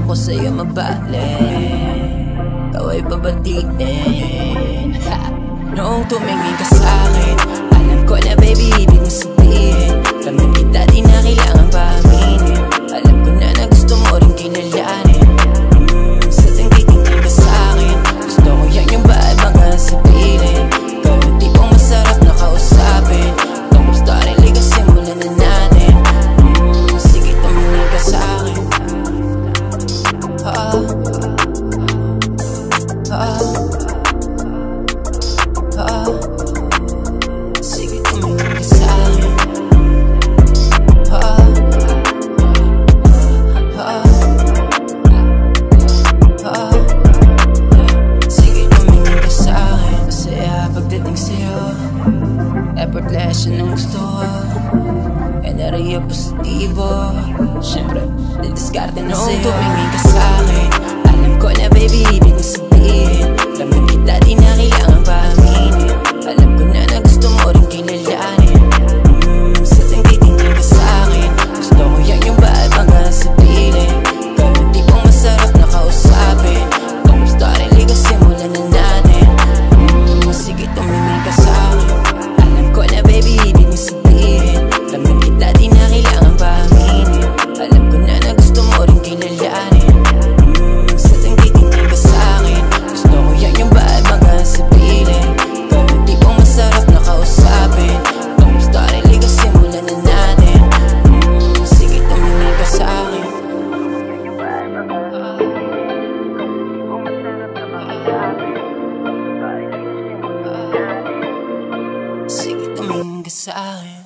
ko sa'yo mabalik, ikaw ay pabatiin. Noong tumingin ka sa'kin, alam ko na baby ibig mo sabihin, ramdam kita di na kailangan pa aminin. Alam ko na na gusto mo rin kilalanin. Sa tingin ka sa'kin, gusto ko yan yung vibe hanggang sa piling. Ikaw yung tipong masarap na kausapin, itong love story liga simulan na natin. Sige tumingin ka sa'kin. Sige tumingin ka sa'kin. Sige tumingin ka sa'kin. Masaya pagdating sa'yo, effortless yun ang gusto ko, enerhiya positibo. Siyempre, didiskarte na sa'yo. Noong tumingin ka sa'kin, alam ko na baby ibig mo sabihin, ramdam kita di na kailangan pa aminin. Alam ko na na gusto mo rin kilalanin. Sa tingin ka sa'kin, gusto ko yan yung vibe hanggang sa piling. Ikaw yung tipong masarap na kausapin, itong love story liga simulan na natin. Sige tumingin ka sa'kin, alam ko na baby ibig mo sabihin, ramdam kita di na kailangan pa aminin. Alam ko na na gusto mo rin kilalanin. Sa tingin ka sa'kin, gusto ko yan yung vibe hanggang sa piling. Ikaw yung tipong masarap na kausapin, itong love story liga simulan na natin. Sige tumingin ka sa'kin. Sige tumingin ka sa'kin.